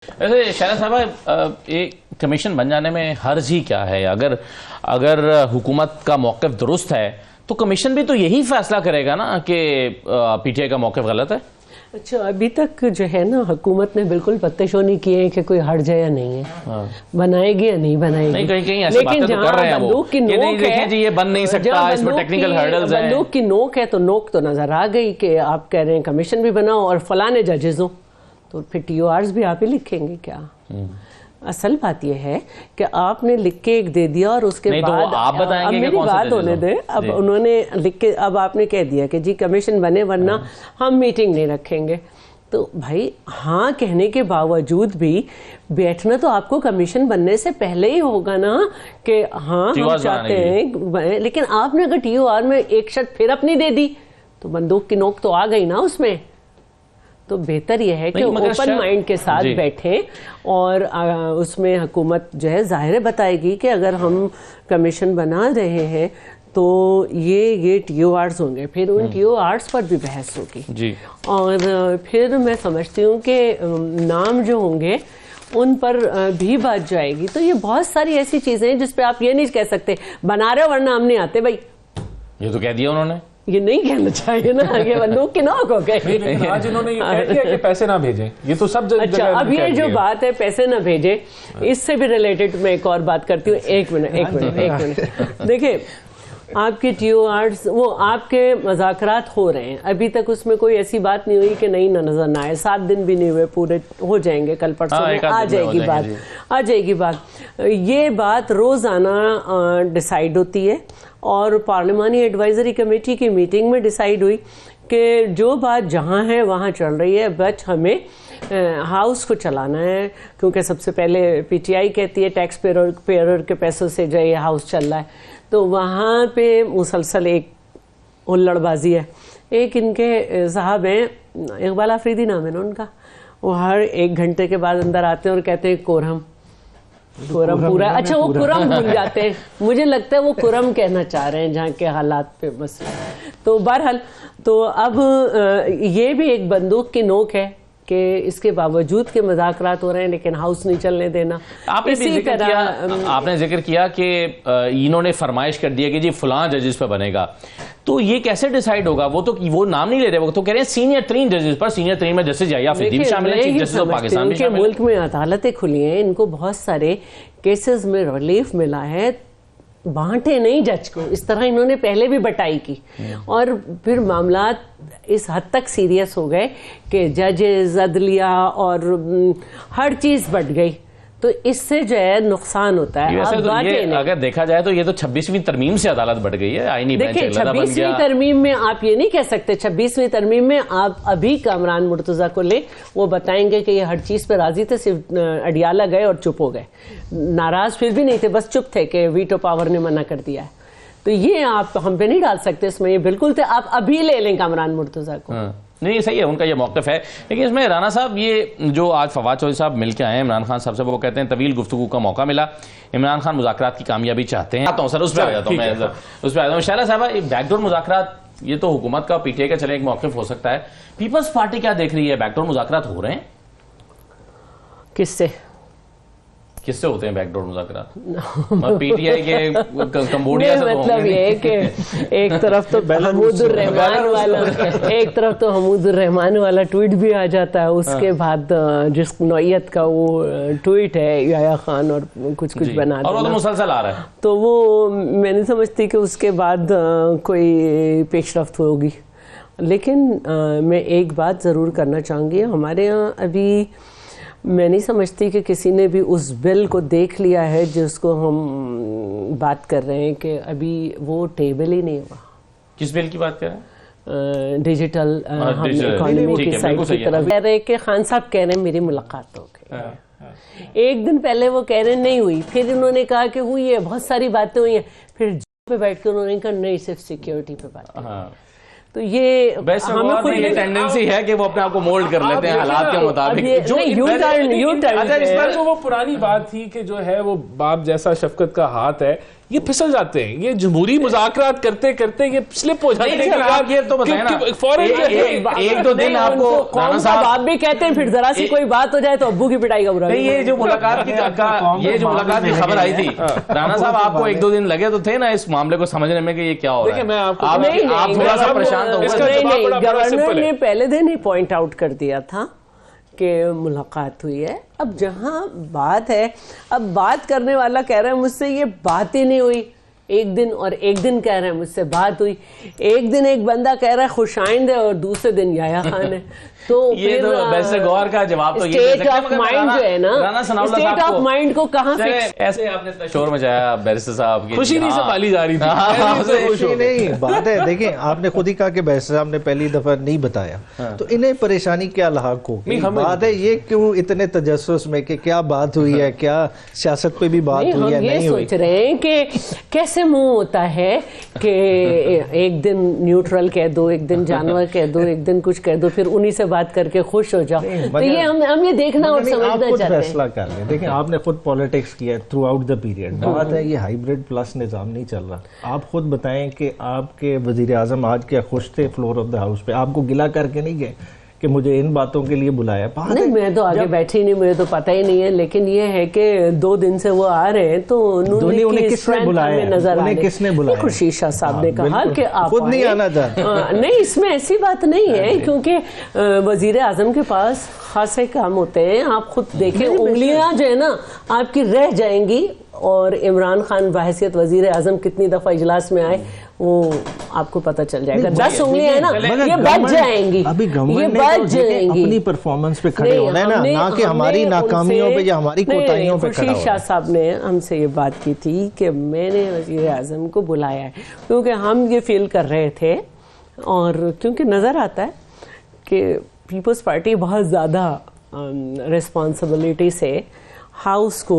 ویسے شہلا صاحبہ ایک کمیشن بن جانے میں حرج ہی کیا ہے؟ اگر حکومت کا موقف درست ہے تو کمیشن بھی تو یہی فیصلہ کرے گا نا کہ پی ٹی آئی کا موقف غلط ہے۔ اچھا، ابھی تک جو ہے نا حکومت نے بالکل پتے شو نہیں کیے کہ کوئی ہٹ جائے یا نہیں ہے، بنائے گی یا نہیں بنائے گی۔ کہیں ایسی باتیں تو کر رہے ہیں وہ کہ نہیں دیکھیں جی یہ بن نہیں سکتا، اس میں ٹیکنیکل ہرڈلز ہیں۔ بندوق کی نوک ہے تو نوک تو نظر آ گئی کہ آپ کہہ رہے ہیں کمیشن بھی بناؤ اور فلاں ججز ہوں، تو پھر ٹی او آرز بھی آپ ہی لکھیں گے کیا؟ اصل بات یہ ہے کہ آپ نے لکھ کے ایک دے دیا اور اس کے بعد آپ بتائیں گے کہ کون سے بات ہونے دیں۔ اب انہوں نے لکھ کے اب آپ نے کہہ دیا کہ جی کمیشن بنے ورنہ ہم میٹنگ نہیں رکھیں گے، تو بھائی ہاں کہنے کے باوجود بھی بیٹھنا تو آپ کو کمیشن بننے سے پہلے ہی ہوگا نا کہ ہاں ہم چاہتے ہیں، لیکن آپ نے اگر ٹی او آر میں ایک شرط پھر اپنی دے دی تو بندوق کی نوک تو آ گئی نا اس میں۔ تو بہتر یہ ہے کہ اوپن مائنڈ کے ساتھ بیٹھیں اور اس میں حکومت جو ہے ظاہر بتائے گی کہ اگر ہم کمیشن بنا رہے ہیں تو یہ ٹی او آرز ہوں گے، پھر ان ٹی او آرز پر بھی بحث ہوگی اور پھر میں سمجھتی ہوں کہ نام جو ہوں گے ان پر بھی بات جائے گی۔ تو یہ بہت ساری ایسی چیزیں ہیں جس پہ آپ یہ نہیں کہہ سکتے بنا رہے ہو ورنہ ہم نہیں آتے۔ بھائی یہ تو کہہ دیا انہوں نے، یہ نہیں کہنا چاہیے نا، یہ بندوق کی نوک ہو گئے۔ آج انہوں نے یہ کہہ دیا کہ پیسے نہ بھیجیں، یہ تو سب جگہ۔ اچھا، اب یہ جو بات ہے پیسے نہ بھیجیں، اس سے بھی ریلیٹڈ میں ایک اور بات کرتی ہوں۔ ایک منٹ دیکھیں، آپ کے ٹی او آرز وہ آپ کے مذاکرات ہو رہے ہیں، ابھی تک اس میں کوئی ایسی بات نہیں ہوئی کہ نہیں نہ نظر نہ آئے، 7 دن بھی نہیں ہوئے پورے، ہو جائیں گے کل پرسوں میں آ جائے گی بات۔ یہ بات روزانہ ڈیسائیڈ ہوتی ہے اور پارلیمانی ایڈوائزری کمیٹی کی میٹنگ میں ڈیسائیڈ ہوئی کہ جو بات جہاں ہے وہاں چل رہی ہے، بٹ ہمیں ہاؤس کو چلانا ہے، کیونکہ سب سے پہلے پی ٹی آئی کہتی ہے ٹیکس پیئر کے پیسوں سے جو یہ ہاؤس چل رہا ہے، تو وہاں پہ مسلسل ایک ہلڑ بازی ہے۔ ایک ان کے صاحب ہیں، اقبال آفریدی نام ہے نا ان کا، وہ ہر 1 گھنٹے کے بعد اندر آتے ہیں اور کہتے ہیں کورم پورا۔ اچھا، وہ کرم بھول جاتے ہیں، مجھے لگتا ہے وہ کرم کہنا چاہ رہے ہیں جہاں کے حالات پہ بس۔ تو بہرحال تو اب یہ بھی ایک بندوق کی نوک ہے کہ اس کے باوجود کہ مذاکرات ہو رہے ہیں لیکن ہاؤس نہیں چلنے دینا۔ آپ نے ذکر کیا کہ انہوں نے فرمائش کر دیا کہ جی فلاں ججز پہ بنے گا، تو یہ کیسے ڈیسائیڈ ہوگا؟ وہ تو وہ نام نہیں لے رہے، وہ تو کہہ رہے ہیں سینئر 3 ججز پر۔ سینئر 3 میں جسٹس یحییٰ فریدی بھی شامل ہیں، چیف جسٹس آف پاکستان بھی شامل ہیں۔ ملک میں عدالتیں کھلی ہیں، ان کو بہت سارے کیسز میں ریلیف ملا ہے، بانٹے نہیں جج کو، اس طرح انہوں نے پہلے بھی بٹائی کی اور پھر معاملات اس حد تک سیریس ہو گئے کہ ججز، عدلیہ اور ہر چیز بٹ گئی، تو اس سے جو ہے نقصان ہوتا ہے۔ اگر دیکھا جائے تو یہ تو 26ویں ترمیم سے عدالت بڑھ گئی ہے، آئینی بینچ بن گیا۔ 26ویں ترمیم میں آپ یہ نہیں کہہ سکتے، 26ویں ترمیم میں آپ ابھی کامران مرتضیٰ کو لیں، وہ بتائیں گے کہ یہ ہر چیز پہ راضی تھے، صرف اڈیالہ گئے اور چپ ہو گئے، ناراض پھر بھی نہیں تھے، بس چپ تھے کہ ویٹو پاور نے منع کر دیا ہے۔ تو یہ آپ ہم پہ نہیں ڈال سکتے اس میں، یہ بالکل تھے، آپ ابھی لے لیں کامران مرتضیٰ کو۔ نہیں صحیح ہے، ان کا یہ موقف ہے، لیکن اس میں رانا صاحب یہ جو آج فواد چودھری صاحب مل کے آئے ہیں عمران خان صاحب سے، وہ کہتے ہیں طویل گفتگو کا موقع ملا، عمران خان مذاکرات کی کامیابی چاہتے ہیں۔ آتا ہوں سر، اس پہ آ جاتا ہوں میں، اس پہ آتا ہوں۔ شہلا صاحبہ، بیک ڈور مذاکرات یہ تو حکومت کا پی ٹی آئی کا چلے ایک موقف ہو سکتا ہے، پیپلز پارٹی کیا دیکھ رہی ہے؟ بیک ڈور مذاکرات ہو رہے ہیں؟ کس سے ہوتے ہیں بیک ڈور مذاکرات؟ پی ٹی آئی کے کمبوڈیا سے؟ مطلب یہ ہے کہ ایک طرف تو حمود الرحمان والا ٹویٹ بھی آ جاتا ہے، اس کے بعد جس نوعیت کا وہ ٹویٹ ہے یحییٰ خان اور کچھ بنا اور وہ تو مسلسل آ رہا ہے، تو وہ میں نہیں سمجھتی کہ اس کے بعد کوئی پیش رفت ہوگی۔ لیکن میں ایک بات ضرور کرنا چاہوں گی، ہمارے یہاں ابھی میں نہیں سمجھتی کہ کسی نے بھی اس بل کو دیکھ لیا ہے جس کو ہم بات کر رہے ہیں، کہ ابھی وہ ٹیبل ہی نہیں ہوا۔ کس بل کی بات کر رہے ہیں؟ ڈیجیٹل اکانومی کی سائٹ کی طرف کہہ رہے کہ خان صاحب کہہ رہے ہیں میری ملاقات ہو گئی، 1 دن پہلے وہ کہہ رہے نہیں ہوئی، پھر انہوں نے کہا کہ ہوئی ہے، بہت ساری باتیں ہوئی ہیں، پھر پہ بیٹھ کے انہوں نے کہا نہیں صرف سیکیورٹی پہ بات کریں۔ تو یہ ہمیں خود یہ ٹینڈنسی ہے کہ وہ اپنے آپ کو مولڈ کر لیتے ہیں حالات کے مطابق۔ اس پر وہ پرانی بات تھی کہ جو ہے وہ باپ جیسا شفقت کا ہاتھ ہے، یہ پھسل جاتے ہیں. یہ جمہوری مذاکرات کرتے کرتے یہ سلپ ہو جاتے ہیں. فوراً ایک دو دن آپ کو رانا صاحب آپ بھی کہتے ہیں پھر ذرا سی کوئی بات ہو جائے تو ابو کی پٹائی کا برا. یہ جو ملاقات کی خبر آئی تھی رانا صاحب آپ کو ایک دو دن لگے تو تھے نا اس معاملے کو سمجھنے میں کہ یہ کیا ہو رہا ہے. میں آپ تھوڑا سا پریشان تو گورنر نے پہلے دن ہی پوائنٹ آؤٹ کر دیا تھا کہ ملاقات ہوئی ہے. اب جہاں بات ہے, اب بات کرنے والا کہہ رہا ہے مجھ سے یہ بات ہی نہیں ہوئی ایک دن, اور ایک دن کہہ رہے ہیں مجھ سے بات ہوئی. ایک دن ایک بندہ کہہ رہا ہے خوش آئند ہے اور دوسرے دن یحییٰ خان ہے. تو یہ تو بیسٹ گوہر کا جواب تو یہ اسٹیٹ آف مائنڈ جو ہے نا, اسٹیٹ آف مائنڈ کو کہاں فکس. ایسے آپ نے اتنا شور مچایا بیرسٹر صاحب کی, خوشی نہیں سنبھالی جا رہی تھی. خوشی نہیں بات ہے. دیکھیں آپ نے خود ہی کہا کہ بیرسٹر صاحب نے پہلی دفعہ نہیں بتایا, تو انہیں پریشانی کیا لاحق ہوگی. بات ہے یہ کیوں اتنے تجسس میں کہ کیا بات ہوئی ہے, کیا سیاست پہ بھی بات ہوئی ہے, نہیں ہوئی. سوچ رہے ہیں کہ کیسے منہ ہوتا ہے کہ ایک دن نیوٹرل کہہ دو, ایک دن جانور کہہ دو, ایک دن کچھ کہہ دو, پھر انہی سے بات کر کے خوش ہو جاؤ. تو یہ ہم یہ دیکھنا اور سمجھنا چاہتے ہیں. فیصلہ کر لیں. دیکھیں آپ نے خود پالیٹکس کیا تھرو آؤٹ دا پیریڈ. بات ہے یہ ہائیبریڈ پلس نظام نہیں چل رہا. آپ خود بتائیں کہ آپ کے وزیر اعظم آج کیا خوش تھے فلور آف دا ہاؤس پہ, آپ کو گلا کر کے نہیں گئے کہ مجھے ان باتوں کے لیے بلایا. نہیں میں تو آگے بیٹھی نہیں, مجھے تو پتہ ہی نہیں ہے, لیکن یہ ہے کہ 2 دن سے وہ آ رہے ہیں تو انہوں نے کس نے بلایا, انہیں کس نے بلایا. خورشید شاہ صاحب نے کہا کہ آپ خود نہیں آنا چاہتے. نہیں اس میں ایسی بات نہیں ہے, کیونکہ وزیر اعظم کے پاس خاصے کام ہوتے ہیں. آپ خود دیکھیں انگلیاں جو ہے نا آپ کی رہ جائیں گی, اور عمران خان بحیثیت وزیر اعظم کتنی دفعہ اجلاس میں آئے وہ آپ کو پتہ چل جائے گا. 10 انگلیاں ہیں نا, یہ بچ جائیں گی, ابھی گورنمنٹ نے اپنی پرفارمنس پہ کھڑے ہونا ہے نا, نہ کہ ہماری ناکامیوں پہ یا ہماری کوتاہیوں پہ کھڑا ہونا. خورشید شاہ صاحب نے ہم سے یہ بات کی تھی کہ میں نے وزیر اعظم کو بلایا ہے کیونکہ ہم یہ فیل کر رہے تھے, اور کیونکہ نظر آتا ہے کہ پیپلز پارٹی بہت زیادہ ریسپانسبلٹی سے ہاؤس کو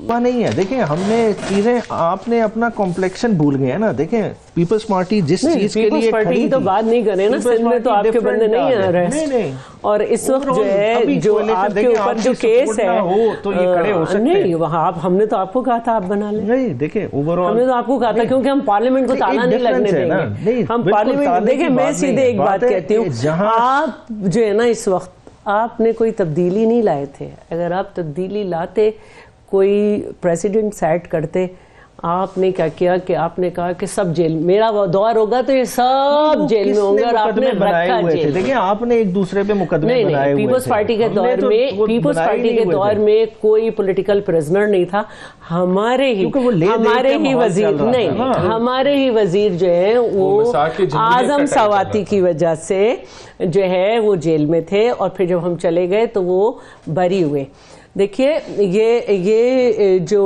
نہیں ہے. دیکھیں ہم نے چیزیں, آپ نے اپنا کمپلیکشن بھول گئے ہیں نا. دیکھیں پیپلز پارٹی جس چیز کے لیے پارٹی کی تو بات نہیں کریں نا, سندھ میں تو آپ کے بندے نہیں آ رہے, اور اس وقت جو ہے جو آپ کے اوپر جو کیس ہے نہیں, وہاں ہم نے تو آپ کو کہا تھا آپ بنا لیں. نہیں دیکھیں اوور ہم نے تو آپ کو کہا تھا کیونکہ ہم پارلیمنٹ کو تالا نہیں لگنے دیں گے. ہم پارلیمنٹ, دیکھیں میں سیدھے ایک بات کہتی ہوں, آپ جو ہے نا اس وقت آپ نے کوئی تبدیلی نہیں لائے تھے. اگر آپ تبدیلی لاتے, کوئی پریسیڈنٹ سیٹ کرتے, آپ نے کیا کیا کہ آپ نے کہا کہ سب جیل, میرا وہ دور ہوگا تو یہ سب جیل میں ہوں گے, اور آپ نے رکھا جیل. دیکھیں آپ نے ایک دوسرے پہ مقدمے بنائے ہوئے تھے. پیپلز پارٹی کے دور میں, پیپلز پارٹی کے دور میں کوئی پولیٹیکل پرزنر نہیں تھا. ہمارے ہی وزیر نہیں, ہمارے ہی وزیر جو ہیں وہ اعظم سواتی کی وجہ سے جو ہے وہ جیل میں تھے, اور پھر جب ہم چلے گئے تو وہ بری ہوئے. دیکھیے یہ جو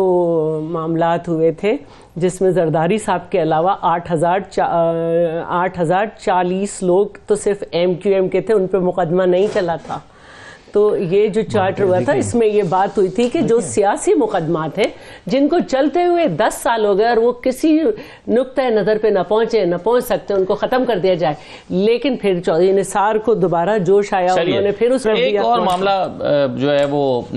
معاملات ہوئے تھے جس میں زرداری صاحب کے علاوہ 8,040 لوگ تو صرف MQM کے تھے, ان پہ مقدمہ نہیں چلا تھا. تو یہ جو چارٹر ہوا تھا اس میں یہ بات ہوئی تھی کہ جو سیاسی مقدمات ہیں جن کو چلتے ہوئے 10 سال ہو گئے اور وہ کسی نقطۂ نظر پہ نہ پہنچ سکتے, ان کو ختم کر دیا جائے. لیکن پھر چودھری نثار کو دوبارہ جوش آیا, انہوں نے پھر اس ایک اور معاملہ جو ہے وہ